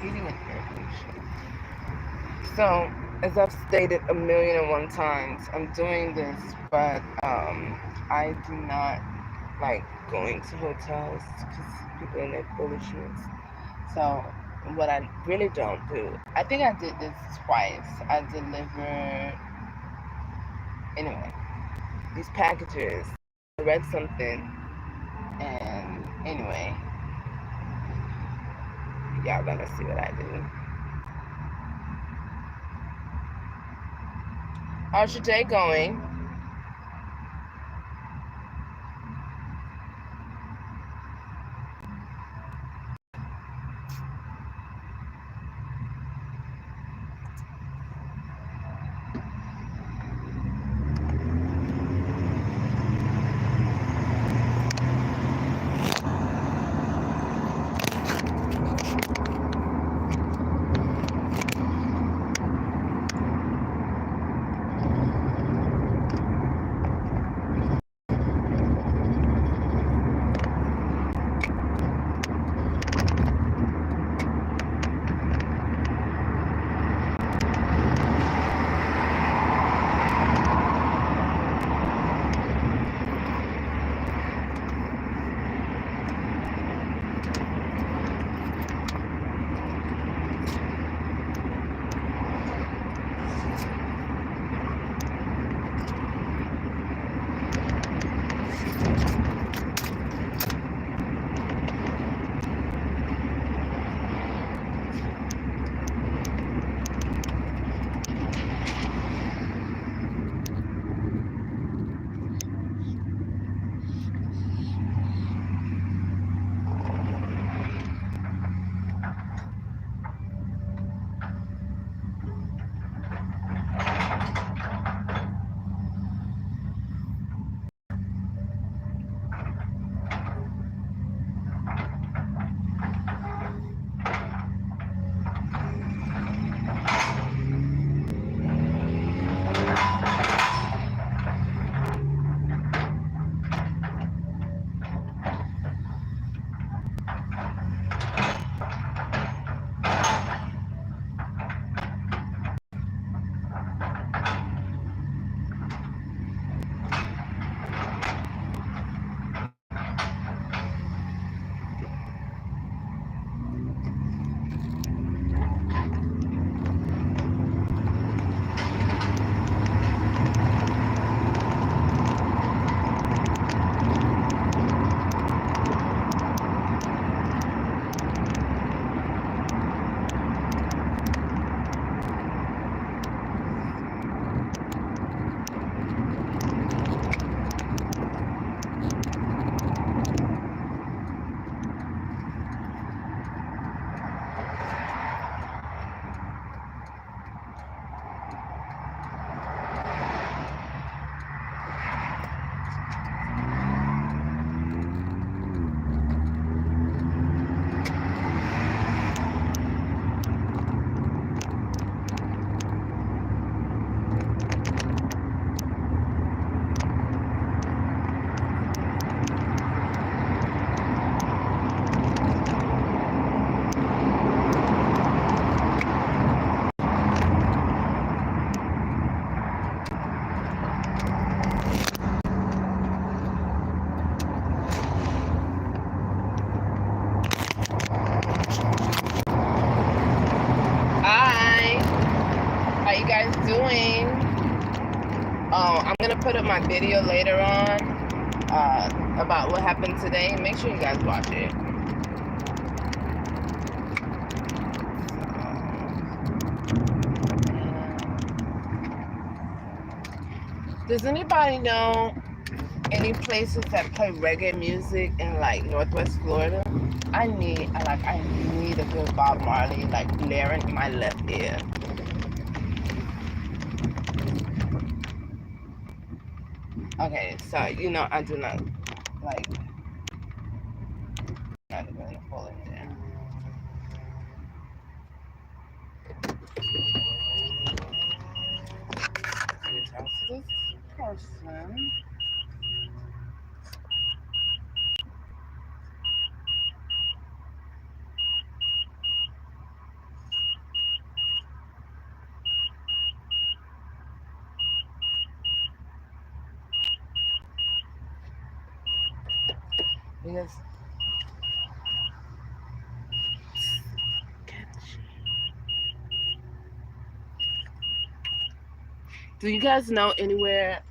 heating and air conditioning. So, as I've stated a million and one times, I'm doing this, but I do not like going to hotels because people in their foolishness. So, what I really don't do, I think I did this twice. I delivered, anyway, these packages. I read something, and anyway, y'all gonna see what I do. How's your day going? Hi, how you guys doing? I'm gonna put up my video later on about what happened today. Make sure you guys watch it. Does anybody know any places that play reggae music in like Northwest Florida? I need a good Bob Marley like blaring in my left ear. Okay, so I do not like not even gonna fall in there. Talk to this person. because do you guys know anywhere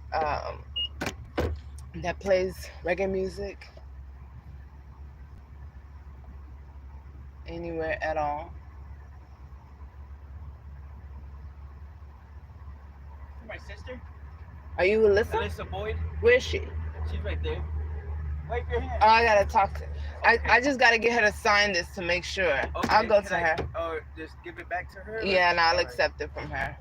that plays reggae music? Anywhere at all? My sister, Are you Alyssa? Alyssa Boyd. Where is she? She's right there. Wave your hand. Oh, I gotta talk to. Okay. I just gotta get her to sign this to make sure. Okay, I'll go can to her. Or just give it back to her? Yeah, and I'll All right. accept it from her.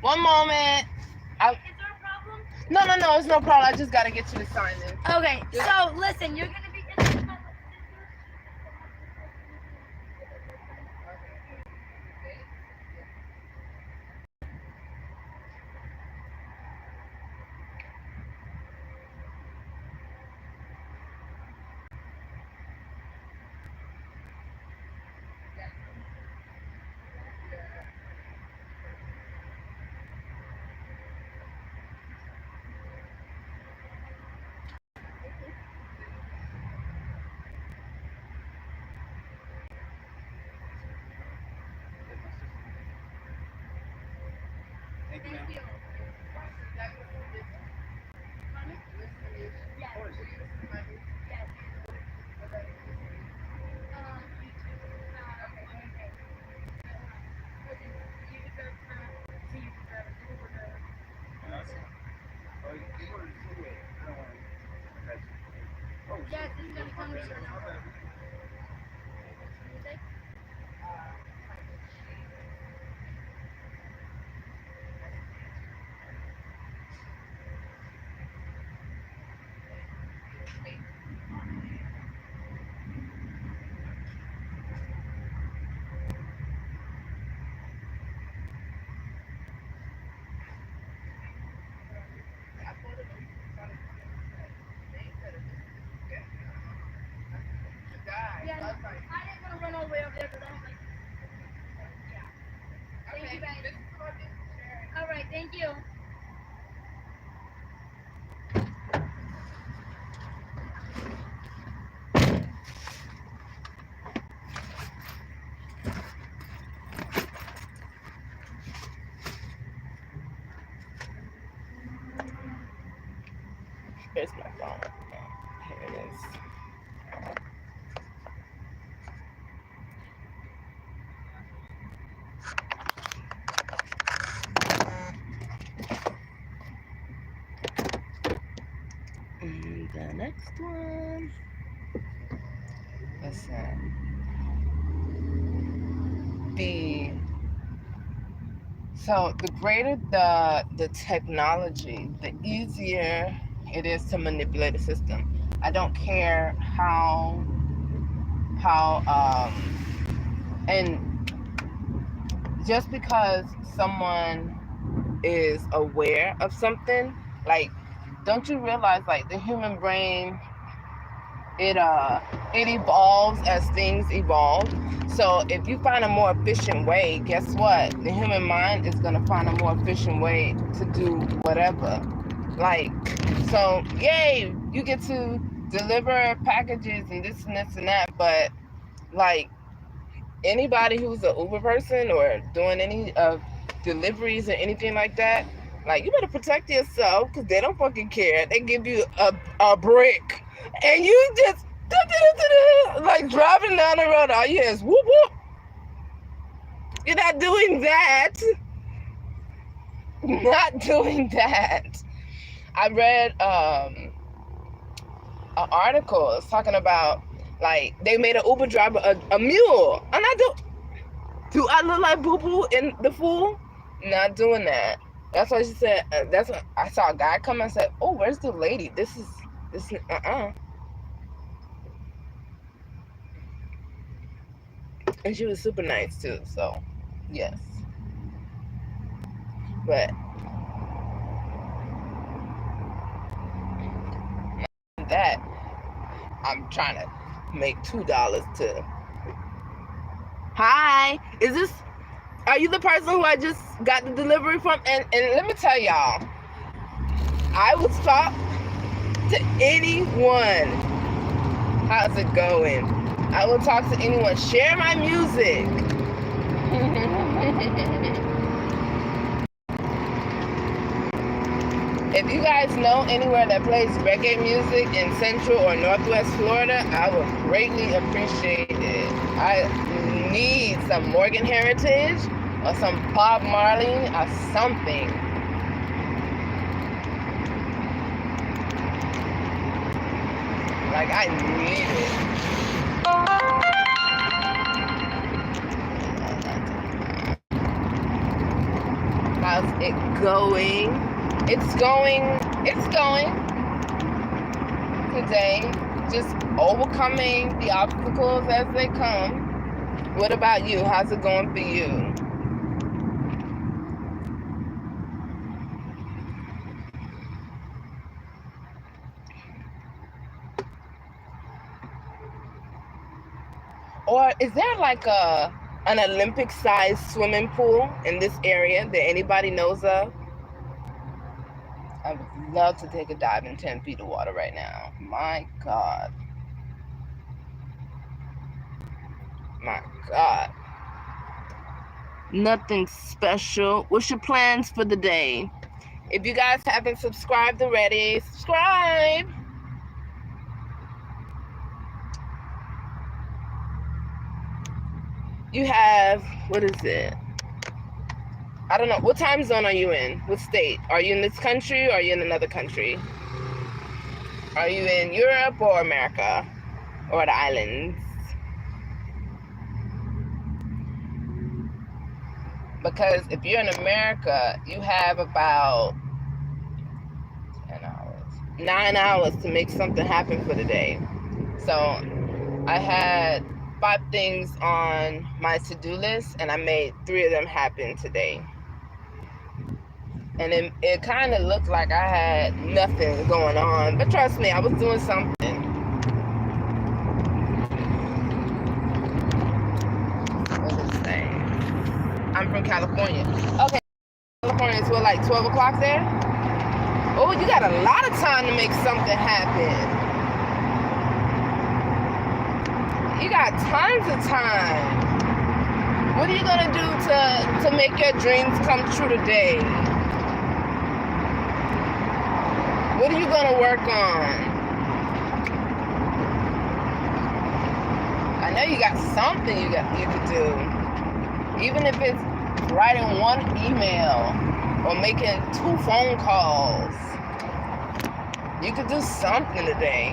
One moment. Is there a problem? No, it's no problem. I just gotta get you to sign this. Okay, so listen, you're gonna be in my Thank you, ma'am. Thank you. Yes. Yes. Okay. Listen, you deserve to use the driver. Uber driver. Oh, you ordered the food. I don't want to. Okay. Oh, Yes, it's gonna come with your my number. bad. Music? Yeah, no, I didn't want to run all the way over there because I was like, yeah. Thank you, guys. All right, thank you. Here's my phone. Here it is. And the next one. Listen. So the greater the technology, the easier it is to manipulate a system. I don't care how and just because someone is aware of something, like, don't you realize, like, the human brain, it evolves as things evolve. So if you find a more efficient way, guess what? The human mind is gonna find a more efficient way to do whatever. Like, so yay, you get to deliver packages and this and this and that, but like anybody who's an Uber person or doing any deliveries or anything like that, like, you better protect yourself because they don't fucking care. They give you a brick and you just like driving down the road. All you hear is whoop whoop. You're not doing that. Not doing that. I read an article. It's talking about, like, they made an Uber driver a mule. And do I look like Boo Boo in the Fool? Not doing that. That's what she said. That's what I saw a guy come and said, "Oh, where's the lady? This is." And she was super nice too. So, yes. But that I'm trying to make $2 to. Hi, are you the person who I just got the delivery from? And let me tell y'all, I will talk to anyone. How's it going? I will talk to anyone. Share my music. If you guys know anywhere that plays reggae music in Central or Northwest Florida, I would greatly appreciate it. I need some Morgan Heritage or some Bob Marley or something. Like, I need it. How's it going? It's going today, just overcoming the obstacles as they come. What about you? How's it going for you? Or is there like an Olympic-sized swimming pool in this area that anybody knows of? I would love to take a dive in 10 feet of water right now. My God. My God. Nothing special. What's your plans for the day? If you guys haven't subscribed already, subscribe. You have, what is it? I don't know. What time zone are you in? What state? Are you in this country or are you in another country? Are you in Europe or America? Or the islands? Because if you're in America, you have about 10 hours, 9 hours to make something happen for the day. So I had 5 things on my to-do list and I made 3 of them happen today. And it kind of looked like I had nothing going on, but trust me, I was doing something. What is saying? I'm from California. Okay, California is what, like 12 o'clock there? Oh, you got a lot of time to make something happen. You got tons of time. What are you gonna do to make your dreams come true today? What are you gonna work on? I know you got something you could do. Even if it's writing 1 email or making 2 phone calls. You could do something today.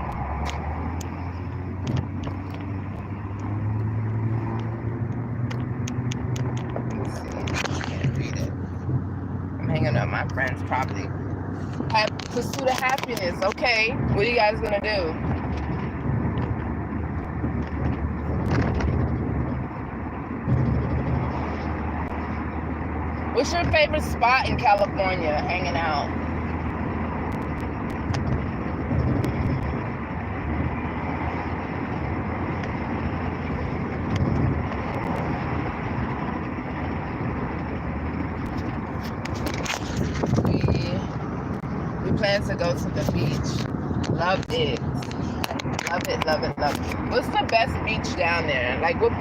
Let's see. I can't read it. I'm hanging out with my friends probably. Pursuit of happiness. Okay, what are you guys gonna do? What's your favorite spot in California hanging out? We plan to go to the beach. Love it. Love it, love it, love it. What's the best beach down there? Like what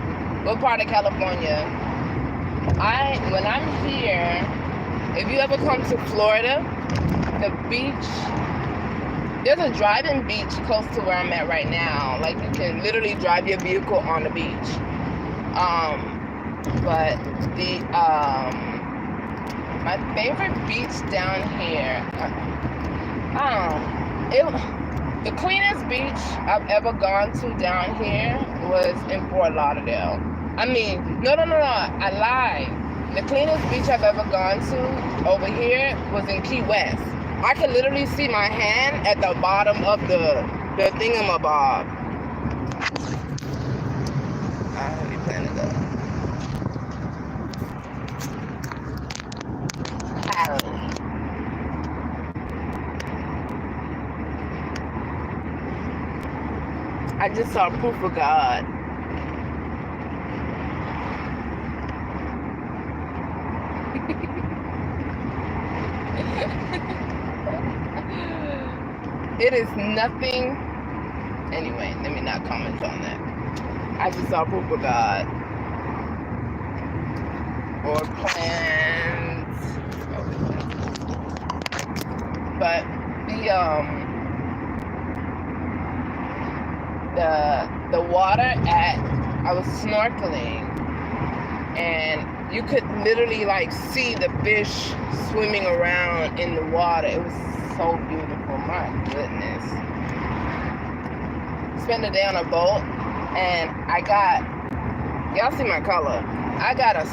part of California? When I'm here, if you ever come to Florida, the beach, there's a drive-in beach close to where I'm at right now. Like you can literally drive your vehicle on the beach. But my favorite beach down here, the cleanest beach I've ever gone to down here was in Fort Lauderdale. I mean, no, I lied. The cleanest beach I've ever gone to over here was in Key West. I could literally see my hand at the bottom of the thingamabob. How we plan to go? I just saw proof of God. It is nothing. Anyway, let me not comment on that. I just saw proof of God. Or plans. But the water I was snorkeling, and you could literally like see the fish swimming around in the water. It was so beautiful. My goodness. Spent the day on a boat, and I got, y'all see my color. I got a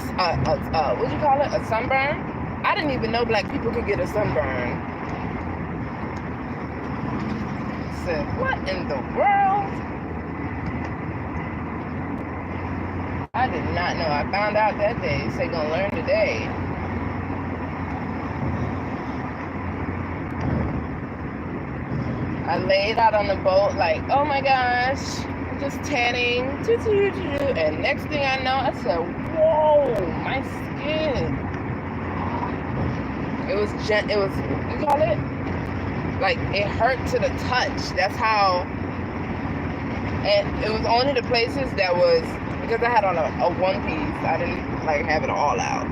what do you call it? A sunburn? I didn't even know black people could get a sunburn. I said, what in the world? I did not know. I found out that day. So gonna learn today. I laid out on the boat like, oh my gosh, I'm just tanning. And next thing I know, I said, whoa, my skin. It was, what do you call it? Like, it hurt to the touch. That's how, and it was only the places that was, because I had on a one piece, I didn't like have it all out.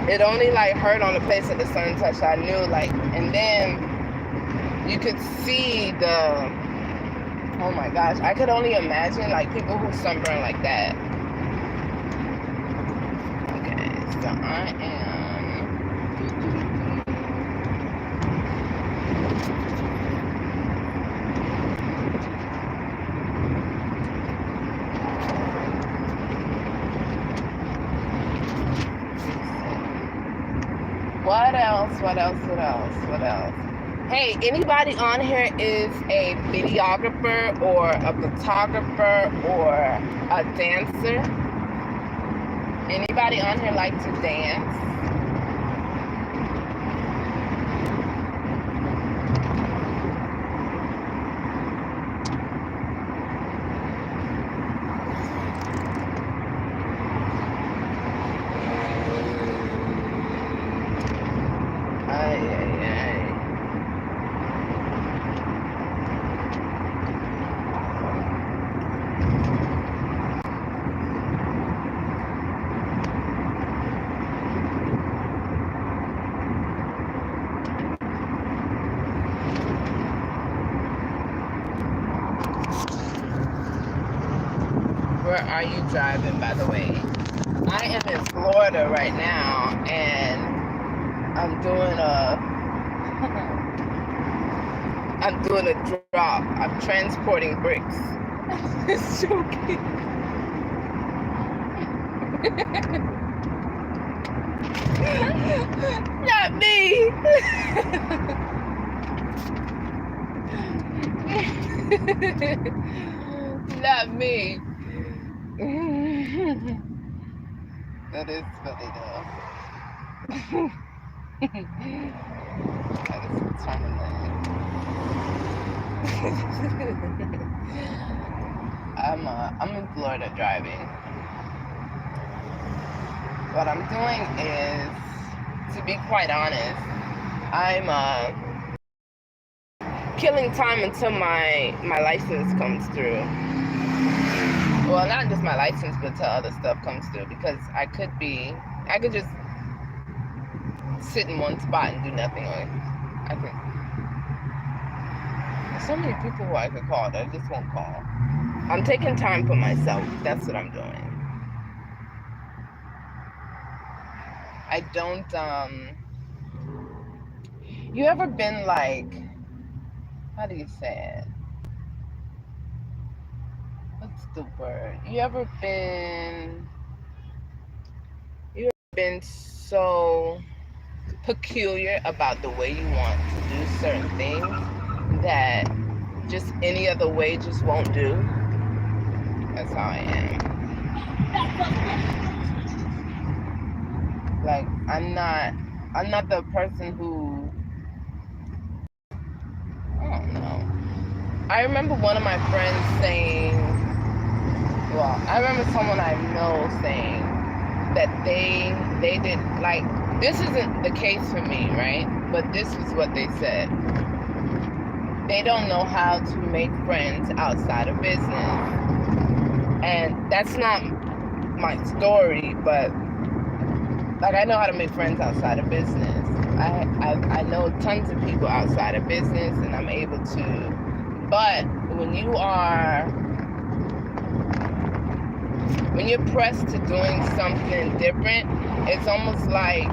It only like hurt on the place that the sun touched. I knew like, and then you could see the, oh my gosh, I could only imagine like people who sunburn like that. Okay, so I am. What else? Hey, anybody on here is a videographer or a photographer or a dancer? Anybody on here like to dance? Where are you driving, by the way? I am in Florida right now, and I'm doing a drop. I'm transporting bricks. It's joking. Not me. Not me. That is funny though. That is determined. I'm in Florida driving. What I'm doing is, to be quite honest, I'm killing time until my license comes through. Well, not just my license, but till other stuff comes through, because I could just sit in one spot and do nothing. Or there's so many people who I could call that I just won't call. I'm taking time for myself. That's what I'm doing. I don't, you ever been like, how do you say it? What's the word? You ever been so peculiar about the way you want to do certain things that just any other way just won't do? That's how I am. Like, I'm not the person who, I don't know. I remember one of my friends saying, well, I remember someone I know saying that they did, like, this isn't the case for me, right? But this is what they said. They don't know how to make friends outside of business. And that's not my story, but like, I know how to make friends outside of business. I know tons of people outside of business, and I'm able to. But when you're pressed to doing something different, it's almost like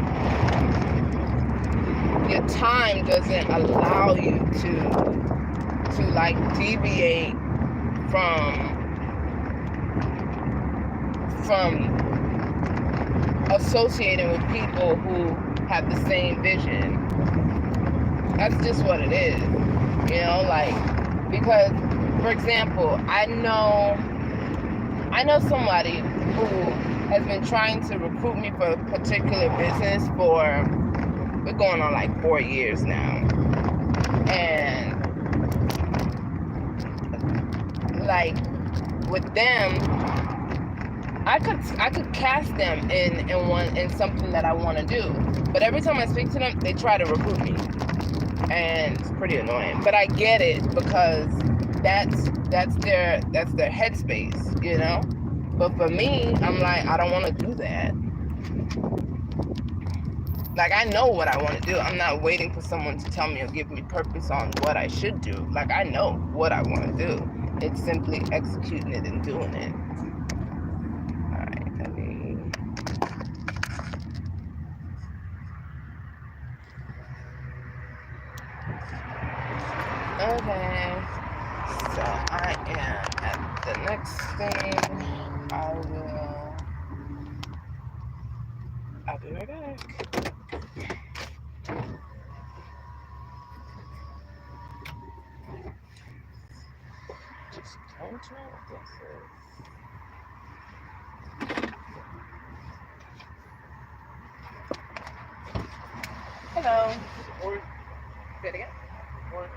your time doesn't allow you to like deviate from associating with people who have the same vision. That's just what it is, you know, like, because, for example, I know somebody who has been trying to recruit me for a particular business we're going on like 4 years now. And like, with them, I could cast them in something that I want to do, but every time I speak to them, they try to recruit me, and it's pretty annoying. But I get it, because that's their headspace, you know. But for me, I'm like, I don't want to do that. Like, I know what I want to do. I'm not waiting for someone to tell me or give me purpose on what I should do. Like, I know what I want to do. It's simply executing it and doing it. Okay, so I am at the next thing. I'll be right back. Just don't know what this is. Hello. Or, Say it again. or,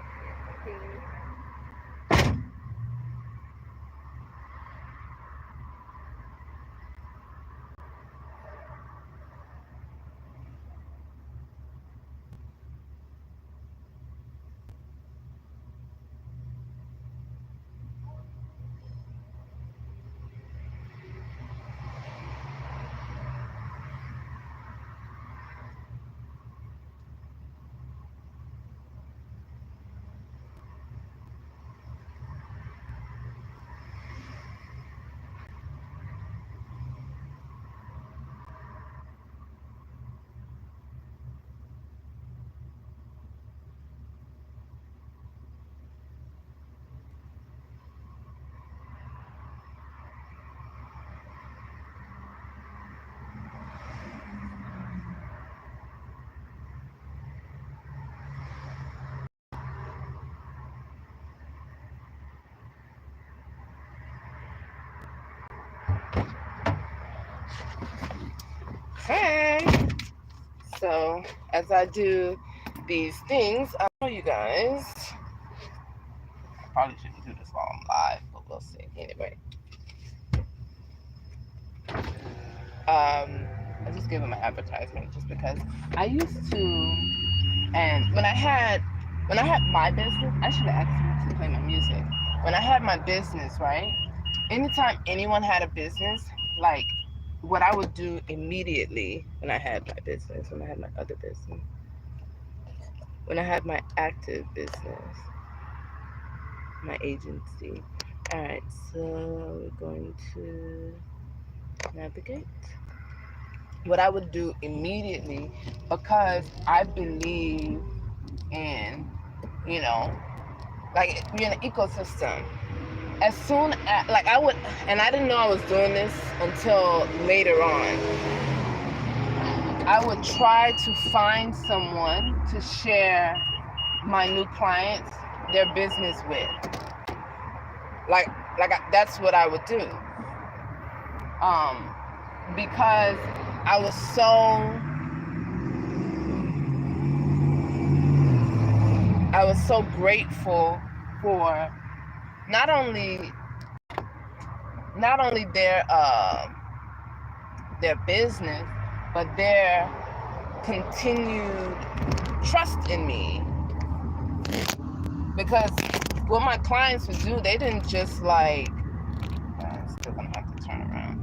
Hey. So as I do these things, I'll show you guys. I probably shouldn't do this while I'm live, but we'll see. Anyway. I just gave them an advertisement just because I used to, and when I had my business, I should have asked you to play my music. When I had my business, right? Anytime anyone had a business, like, what I would do immediately when I had my business, when I had my other business, when I had my active business, my agency. All right, so we're going to navigate. What I would do immediately, because I believe in, you know, like, you're in an ecosystem. As soon as, like, I would, and I didn't know I was doing this until later on, I would try to find someone to share my new clients, their business with. Like that's what I would do. Because I was so grateful for not only their business, but their continued trust in me. Because what my clients would do, they didn't just like, I'm still gonna have to turn around.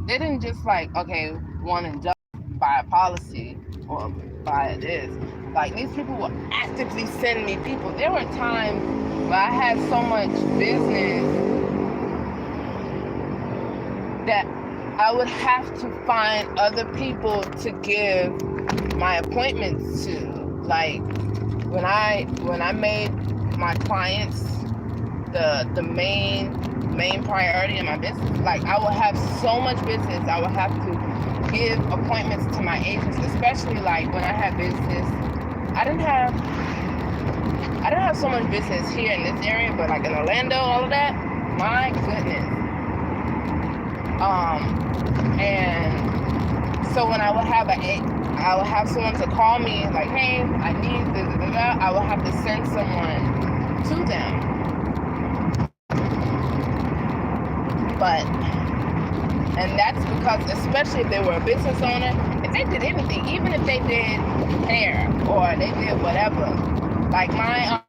They didn't just like, okay, want to just buy a policy or buy this. Like, these people will actively send me people. There were times where I had so much business that I would have to find other people to give my appointments to. Like, when I made my clients the main priority in my business, like, I will have so much business, I will have to give appointments to my agents, especially like when I had business. I didn't have so much business here in this area, but like in Orlando, all of that, my goodness. And so when I would have someone to call me like, hey, I need this, I would have to send someone to them. And that's because, especially if they were a business owner, if they did anything, even if they did hair or they did whatever, like I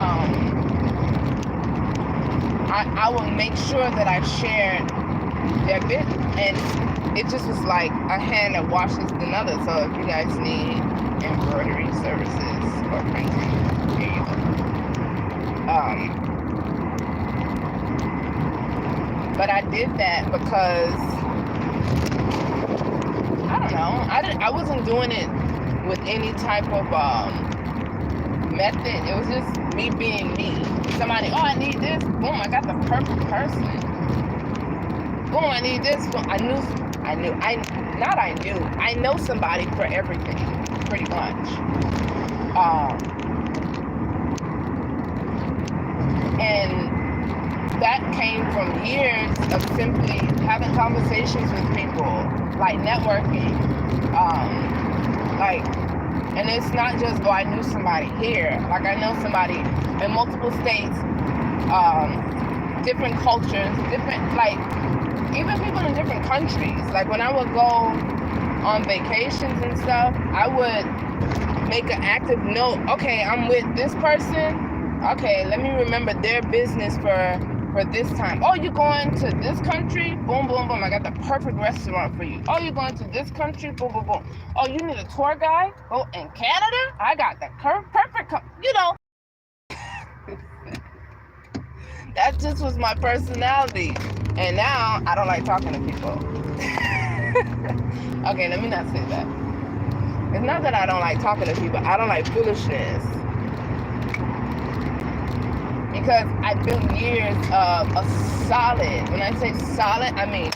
will make sure that I shared their business, and it just was like a hand that washes another. So if you guys need embroidery services or printing, here you go. But I did that because I don't know. I wasn't doing it with any type of method. It was just me being me. Somebody, oh, I need this. Boom, I got the perfect person. Boom, I need this. Boom, I know somebody for everything, pretty much. And that came from years of simply having conversations with people, like networking. And it's not just, oh, I knew somebody here. Like, I know somebody in multiple states, different cultures, different, like, even people in different countries. Like, when I would go on vacations and stuff, I would make an active note. Okay, I'm with this person. Okay, let me remember their business for this time. Oh, you're going to this country? Boom, boom, boom. I got the perfect restaurant for you. Oh, you're going to this country? Boom, boom, boom. Oh, you need a tour guide? Oh, in Canada? I got the perfect, That just was my personality. And now, I don't like talking to people. Okay, let me not say that. It's not that I don't like talking to people. I don't like foolishness. Because I built years of a solid, when I say solid, I mean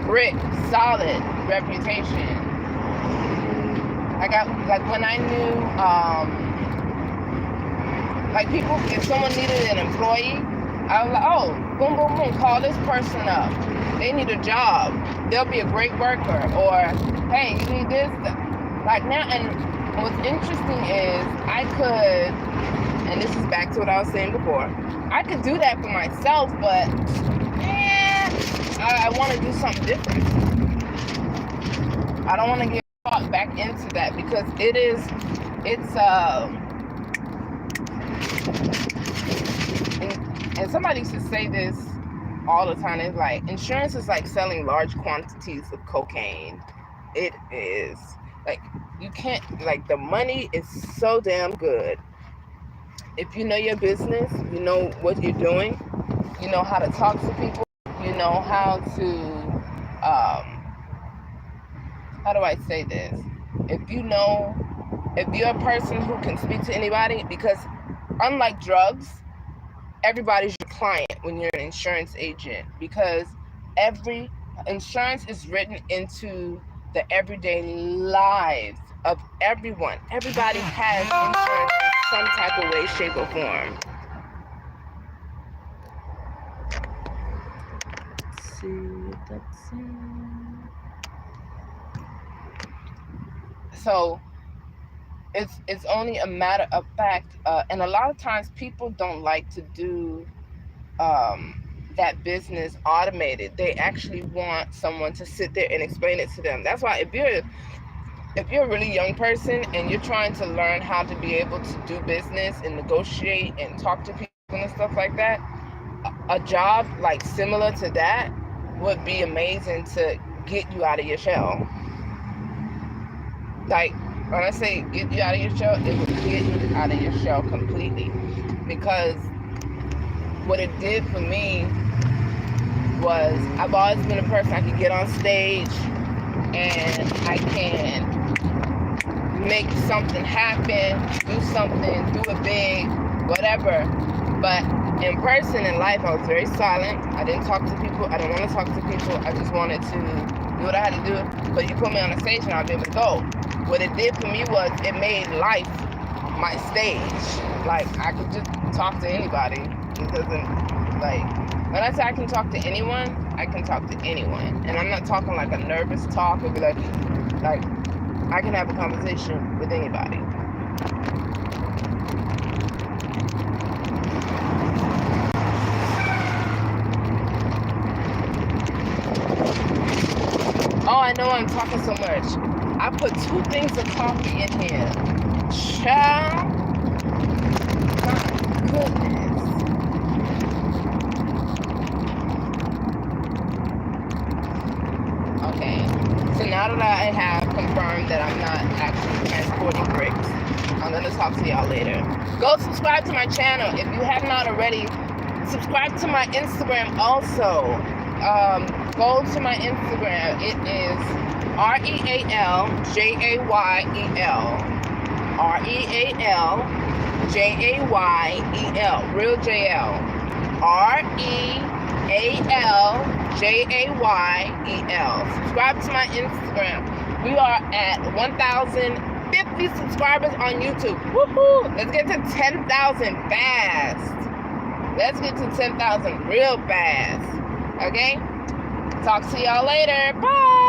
brick, solid reputation. I got, like, when I knew, like, people, if someone needed an employee, I was like, oh, boom, boom, boom, call this person up. They need a job. They'll be a great worker. Or, hey, you need this. Like, now, and what's interesting is I could, and this is back to what I was saying before, I could do that for myself, but I want to do something different. I don't want to get caught back into that, because and somebody used to say this all the time. It's like, insurance is like selling large quantities of cocaine. It is. Like, you can't, like, the money is so damn good. If you know your business, you know what you're doing, you know how to talk to people, you know how to, how do I say this? If you're a person who can speak to anybody, because unlike drugs, everybody's your client when you're an insurance agent, because every insurance is written into the everyday lives of everyone. Everybody has insurance in some type of way, shape, or form. So it's only a matter of fact, and a lot of times people don't like to do that business automated. They actually want someone to sit there and explain it to them. That's why if you're a really young person and you're trying to learn how to be able to do business and negotiate and talk to people and stuff like that, a job like similar to that would be amazing to get you out of your shell. Like when I say get you out of your shell, it would get you out of your shell completely. Because what it did for me was I've always been a person I can get on stage and I can make something happen, do something, do it big, whatever. But in person, in life, I was very silent. I didn't talk to people. I didn't want to talk to people. I just wanted to do what I had to do. But you put me on a stage and I'll be able to go. What it did for me was it made life my stage. Like, I could just talk to anybody. It doesn't, like, when I say I can talk to anyone, I can talk to anyone. And I'm not talking like a nervous talk. It'd be like I can have a conversation with anybody. Oh, I know I'm talking so much. I put 2 things of coffee in here. Child. My goodness. Okay. So now that I have confirmed that I'm not actually transporting bricks, I'm going to talk to y'all later. Go subscribe to my channel. If you have not already, subscribe to my Instagram also. Go to my Instagram. It is REALJAYEL. REALJAYEL. Real JL. REALJAYEL. Subscribe to my Instagram. We are at 1,050 subscribers on YouTube. Woohoo! Let's get to 10,000 fast. Let's get to 10,000 real fast. Okay? Talk to y'all later. Bye.